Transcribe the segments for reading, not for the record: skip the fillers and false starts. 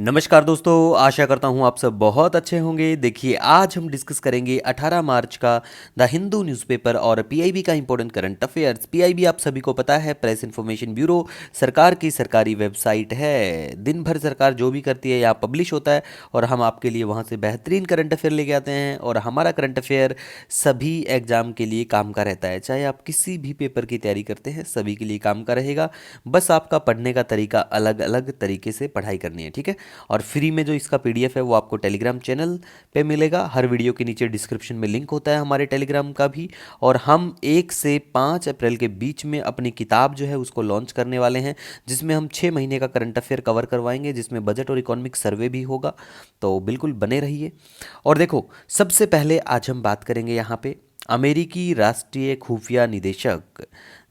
नमस्कार दोस्तों, आशा करता हूँ आप सब बहुत अच्छे होंगे। देखिए, आज हम डिस्कस करेंगे 18 मार्च का द हिंदू न्यूज़पेपर और पीआईबी का इंपॉर्टेंट करंट अफेयर्स। पीआईबी आप सभी को पता है, प्रेस इन्फॉर्मेशन ब्यूरो, सरकार की सरकारी वेबसाइट है। दिन भर सरकार जो भी करती है यहाँ पब्लिश होता है और हम आपके लिए वहाँ से बेहतरीन करंट अफेयर लेके आते हैं। और हमारा करंट अफेयर सभी एग्जाम के लिए काम का रहता है, चाहे आप किसी भी पेपर की तैयारी करते हैं, सभी के लिए काम का रहेगा। बस आपका पढ़ने का तरीका अलग अलग तरीके से पढ़ाई करनी है, ठीक है। और फ्री में जो इसका पीडीएफ है वो आपको टेलीग्राम चैनल पे मिलेगा। हर वीडियो के नीचे डिस्क्रिप्शन में लिंक होता है हमारे टेलीग्राम का भी। और हम 1 से 5 अप्रैल के बीच में अपनी किताब जो है उसको लॉन्च करने वाले हैं, जिसमें हम 6 महीने का करंट अफेयर कवर करवाएंगे, जिसमें बजट और इकोनॉमिक सर्वे भी होगा। तो बिल्कुल बने रहिए। और देखो, सबसे पहले आज हम बात करेंगे यहाँ पे अमेरिकी राष्ट्रीय खुफिया निदेशक,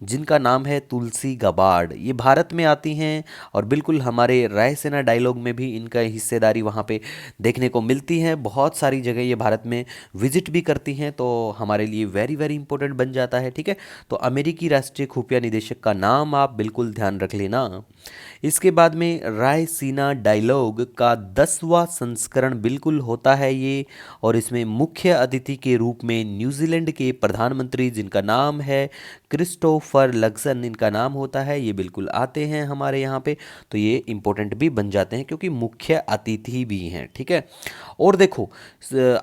जिनका नाम है तुलसी गबार्ड। ये भारत में आती हैं और बिल्कुल हमारे रायसेना डायलॉग में भी इनका हिस्सेदारी वहाँ पे देखने को मिलती है। बहुत सारी जगह ये भारत में विजिट भी करती हैं, तो हमारे लिए वेरी वेरी इंपॉर्टेंट बन जाता है, ठीक है। तो अमेरिकी राष्ट्रीय खुफिया निदेशक का नाम आप बिल्कुल ध्यान रख लेना। इसके बाद में रायसीना डायलॉग का 10वां संस्करण बिल्कुल होता है ये। और इसमें मुख्य अतिथि के रूप में न्यूजीलैंड के प्रधानमंत्री, जिनका नाम है क्रिस्टोफर लक्सन, इनका नाम होता है, ये बिल्कुल आते हैं हमारे यहाँ पे। तो ये इंपॉर्टेंट भी बन जाते हैं क्योंकि मुख्य अतिथि भी हैं, ठीक है। और देखो,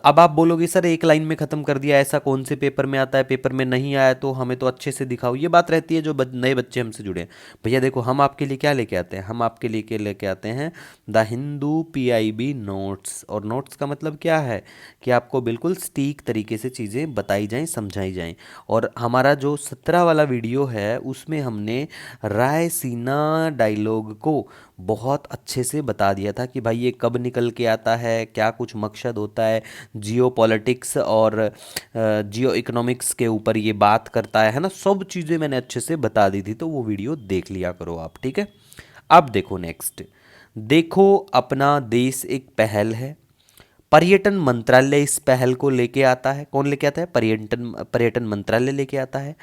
अब आप बोलोगे सर एक लाइन में ख़त्म कर दिया, ऐसा कौन से पेपर में आता है, पेपर में नहीं आया तो हमें तो अच्छे से दिखाओ। ये बात रहती है जो नए बच्चे हमसे जुड़े हैं। भैया देखो, हम आपके लिए क्या लेके आते हैं, हम आपके लिए क्या लेके आते हैं, द हिंदू पीआईबी नोट्स। और नोट्स का मतलब क्या है कि आपको बिल्कुल सटीक तरीके से चीज़ें बताई जाएं, समझाई जाएं। और हमारा जो 17 वाला वीडियो है उसमें हमने रायसीना डायलॉग को बहुत अच्छे से बता दिया था कि भाई ये कब निकल के आता है, क्या कुछ मकसद होता है, जियो पॉलिटिक्स और जियो इकोनॉमिक्स के ऊपर ये बात करता है ना। सब चीज़ें मैंने अच्छे से बता दी थी, तो वो वीडियो देख लिया करो आप, ठीक है। अब देखो नेक्स्ट, देखो अपना देश एक पहल है, पर्यटन मंत्रालय इस पहल को लेके आता है। कौन लेके आता है? पर्यटन पर्यटन मंत्रालय लेके आता है।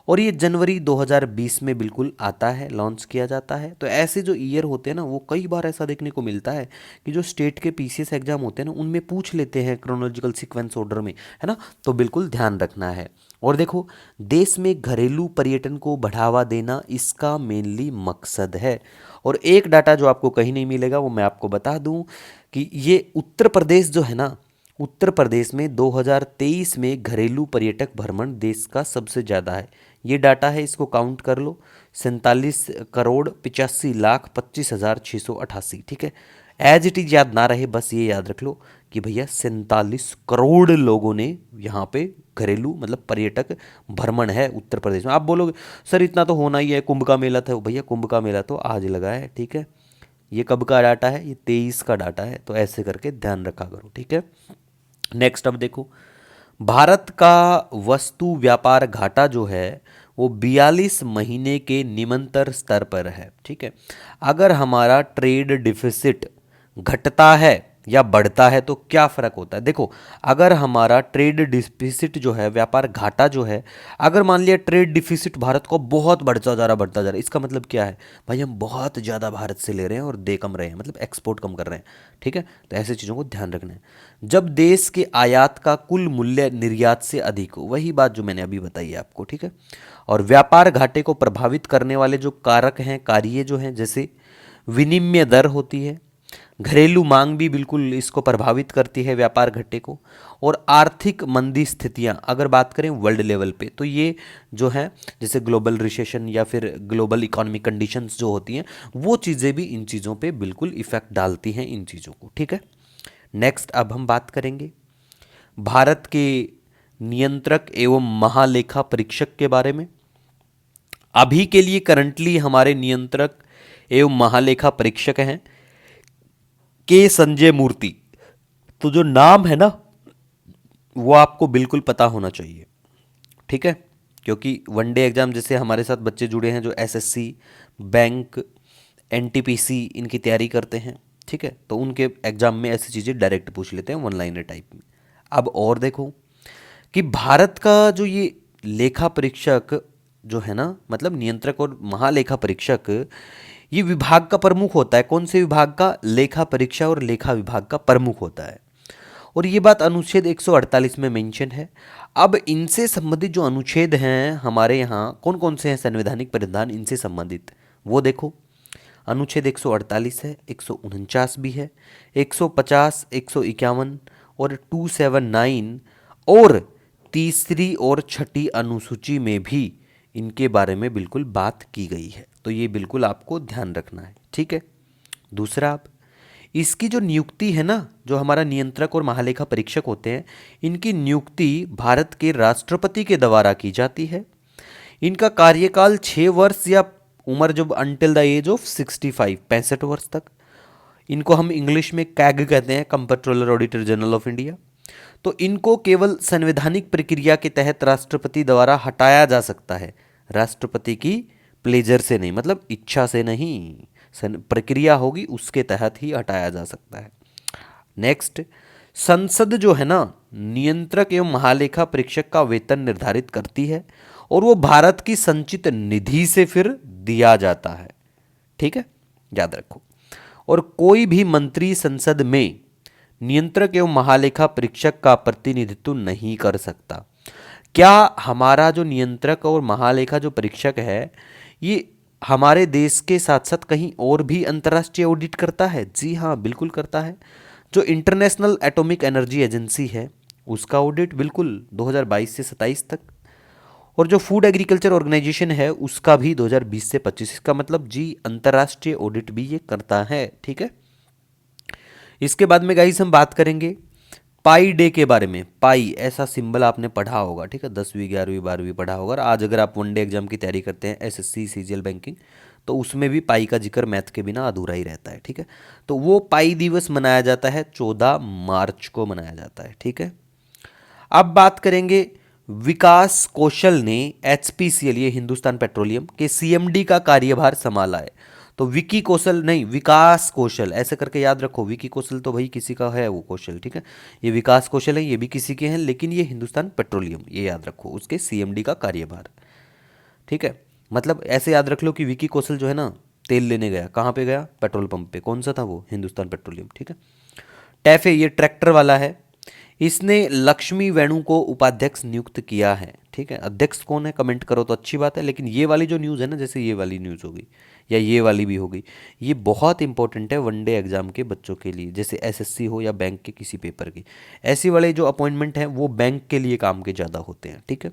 और ये जनवरी 2020 में बिल्कुल आता है, लॉन्च किया जाता है। तो ऐसे जो ईयर होते हैं ना, वो कई बार ऐसा देखने को मिलता है कि जो स्टेट के पीसीएस एग्जाम होते हैं ना, उनमें पूछ लेते हैं क्रोनोलॉजिकल सीक्वेंस ऑर्डर में, है ना। तो बिल्कुल ध्यान रखना है। और देखो, देश में घरेलू पर्यटन को बढ़ावा देना इसका मेनली मकसद है। और एक डाटा जो आपको कहीं नहीं मिलेगा वो मैं आपको बता दूं कि ये उत्तर प्रदेश जो है ना, उत्तर प्रदेश में 2023 में घरेलू पर्यटक भ्रमण देश का सबसे ज़्यादा है। ये डाटा है, इसको काउंट कर लो, 47,85,25,688, ठीक है। एज इट इज याद ना रहे, बस ये याद रख लो कि भैया 47 करोड़ लोगों ने यहाँ पे घरेलू मतलब पर्यटक भ्रमण है उत्तर प्रदेश में। आप बोलोगे सर इतना तो होना ही है, कुंभ का मेला था। भैया कुंभ का मेला तो आज लगा है, ठीक है। ये कब का डाटा है? ये 23 का डाटा है। तो ऐसे करके ध्यान रखा करो, ठीक है। नेक्स्ट अब देखो, भारत का वस्तु व्यापार घाटा जो है वो 42 महीने के निरंतर स्तर पर है, ठीक है। अगर हमारा ट्रेड डिफिसिट घटता है या बढ़ता है तो क्या फ़र्क होता है? देखो, अगर हमारा ट्रेड डिफिसिट जो है, व्यापार घाटा जो है, अगर मान लिया ट्रेड डिफिसिट भारत को बहुत बढ़ता जा रहा है, इसका मतलब क्या है भाई? हम बहुत ज़्यादा भारत से ले रहे हैं और दे कम रहे हैं, मतलब एक्सपोर्ट कम कर रहे हैं, ठीक है। तो ऐसे चीज़ों को ध्यान रखना है। जब देश के आयात का कुल मूल्य निर्यात से अधिक हो, वही बात जो मैंने अभी बताई है आपको, ठीक है। और व्यापार घाटे को प्रभावित करने वाले जो कारक हैं, कार्य जो हैं, जैसे विनिमय दर होती है, घरेलू मांग भी बिल्कुल इसको प्रभावित करती है व्यापार घाटे को। और आर्थिक मंदी स्थितियां अगर बात करें वर्ल्ड लेवल पे, तो ये जो है जैसे ग्लोबल रिसेशन या फिर ग्लोबल इकोनॉमिक कंडीशंस जो होती हैं, वो चीज़ें भी इन चीज़ों पे बिल्कुल इफेक्ट डालती हैं, इन चीज़ों को, ठीक है। नेक्स्ट अब हम बात करेंगे भारत के नियंत्रक एवं महालेखा परीक्षक के बारे में। अभी के लिए करंटली हमारे नियंत्रक एवं महालेखा परीक्षक हैं के संजय मूर्ति। तो जो नाम है ना, वो आपको बिल्कुल पता होना चाहिए, ठीक है। क्योंकि वनडे एग्जाम जैसे हमारे साथ बच्चे जुड़े हैं जो एसएससी, बैंक, एनटीपीसी इनकी तैयारी करते हैं, ठीक है, तो उनके एग्जाम में ऐसी चीज़ें डायरेक्ट पूछ लेते हैं वन लाइनर टाइप में। अब और देखो कि भारत का जो ये लेखा परीक्षक जो है ना, मतलब नियंत्रक और महालेखा परीक्षक, ये विभाग का प्रमुख होता है। कौन से विभाग का? लेखा परीक्षा और लेखा विभाग का प्रमुख होता है। और ये बात अनुच्छेद 148 में मेंशन है। अब इनसे संबंधित जो अनुच्छेद हैं हमारे यहाँ कौन कौन से हैं संवैधानिक प्रावधान इनसे संबंधित, वो देखो। अनुच्छेद 148 है, 149 भी है, 150, 151 और 279 और तीसरी और छठी अनुसूची में भी इनके बारे में बिल्कुल बात की गई है। तो ये बिल्कुल आपको ध्यान रखना है, ठीक है। दूसरा, आप इसकी जो नियुक्ति है ना, जो हमारा नियंत्रक और महालेखा परीक्षक होते हैं, इनकी नियुक्ति भारत के राष्ट्रपति के द्वारा की जाती है। इनका कार्यकाल 6 वर्ष या उम्र जब अंटिल द एज ऑफ 65, 65 वर्ष तक। इनको हम इंग्लिश में कैग कहते हैं, comptroller auditor general of India. तो इनको केवल संवैधानिक प्रक्रिया के तहत राष्ट्रपति द्वारा हटाया जा सकता है, राष्ट्रपति की प्लेजर से नहीं, मतलब इच्छा से नहीं, प्रक्रिया होगी उसके तहत ही हटाया जा सकता है। नेक्स्ट, संसद जो है ना, नियंत्रक एवं महालेखा परीक्षक का वेतन निर्धारित करती है और वो भारत की संचित निधि से फिर दिया जाता है, ठीक है, याद रखो। और कोई भी मंत्री संसद में नियंत्रक एवं महालेखा परीक्षक का प्रतिनिधित्व नहीं कर सकता। क्या हमारा जो नियंत्रक और महालेखा जो परीक्षक है, ये हमारे देश के साथ साथ कहीं और भी अंतर्राष्ट्रीय ऑडिट करता है? जी हाँ, बिल्कुल करता है। जो इंटरनेशनल एटॉमिक एनर्जी एजेंसी है उसका ऑडिट बिल्कुल 2022 से 27 तक, और जो फूड एग्रीकल्चर ऑर्गेनाइजेशन है उसका भी 2020 से 25। इसका मतलब जी अंतर्राष्ट्रीय ऑडिट भी ये करता है, ठीक है। इसके बाद में गाइस हम बात करेंगे पाई डे के बारे में। पाई ऐसा सिंबल आपने पढ़ा होगा, ठीक है, 10वीं 11वीं 12वीं पढ़ा होगा। और आज अगर आप वनडे एग्जाम की तैयारी करते हैं, एसएससी सीजीएल बैंकिंग, तो उसमें भी पाई का जिक्र मैथ के बिना अधूरा ही रहता है, ठीक है। तो वो पाई दिवस मनाया जाता है, 14 मार्च को मनाया जाता है, ठीक है। अब बात करेंगे, विकास कौशल ने एचपीसीएल, ये हिंदुस्तान पेट्रोलियम के सीएमडी का कार्यभार संभाला है। तो विकी कौशल नहीं, विकास कौशल ऐसे करके याद रखो। विकी कौशल तो भाई किसी का है वो कौशल, ठीक है। ये विकास कौशल है, ये भी किसी के हैं, लेकिन ये हिंदुस्तान पेट्रोलियम, ये याद रखो, उसके सीएमडी का कार्यभार, ठीक है। मतलब ऐसे याद रख लो कि विकी कौशल जो है ना, तेल लेने गया, कहाँ पे गया? पेट्रोल पंप पे। कौन सा था वो? हिंदुस्तान पेट्रोलियम, ठीक है। टैफे, ये ट्रैक्टर वाला है, इसने लक्ष्मी वेणु को उपाध्यक्ष नियुक्त किया है, ठीक है। अध्यक्ष कौन है कमेंट करो तो अच्छी बात है, लेकिन ये वाली जो न्यूज़ है ना, जैसे ये वाली न्यूज़ होगी या ये वाली भी होगी, ये बहुत इंपॉर्टेंट है वनडे एग्जाम के बच्चों के लिए, जैसे एसएससी हो या बैंक के किसी पेपर की। ऐसी वाले जो अपॉइंटमेंट हैं वो बैंक के लिए काम के ज़्यादा होते हैं, ठीक है।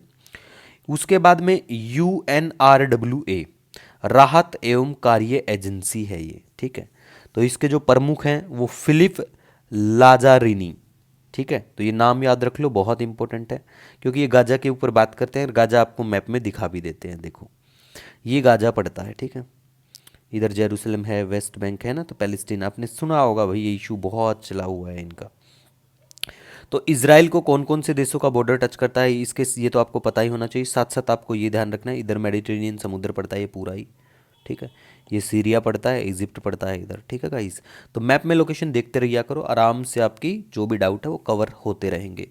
उसके बाद में UNRWA, राहत एवं कार्य एजेंसी है ये, ठीक है। तो इसके जो प्रमुख हैं वो फिलिप लाजारिनी, ठीक है। तो ये नाम याद रख लो, बहुत इंपॉर्टेंट है, क्योंकि ये गाजा के ऊपर बात करते हैं। गाजा आपको मैप में दिखा भी देते हैं, देखो ये गाजा पड़ता है, ठीक है। इधर जेरूसलम है, वेस्ट बैंक है ना, तो पैलेस्टीन आपने सुना होगा भाई, ये इशू बहुत चला हुआ है इनका। तो इसराइल को कौन कौन से देशों का बॉर्डर टच करता है, इसके ये तो आपको पता ही होना चाहिए। साथ साथ आपको ये ध्यान रखना है, इधर मेडिटेरेनियन समुद्र पड़ता है ये पूरा ही, ठीक है। ये सीरिया पड़ता है, इजिप्ट पड़ता है इधर, ठीक है गाइस। तो मैप में लोकेशन देखते रहिया करो, आराम से आपकी जो भी डाउट है वो कवर होते रहेंगे।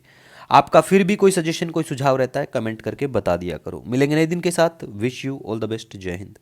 आपका फिर भी कोई सजेशन कोई सुझाव रहता है कमेंट करके बता दिया करो। मिलेंगे नए दिन के साथ। Wish you all the best. जय हिंद।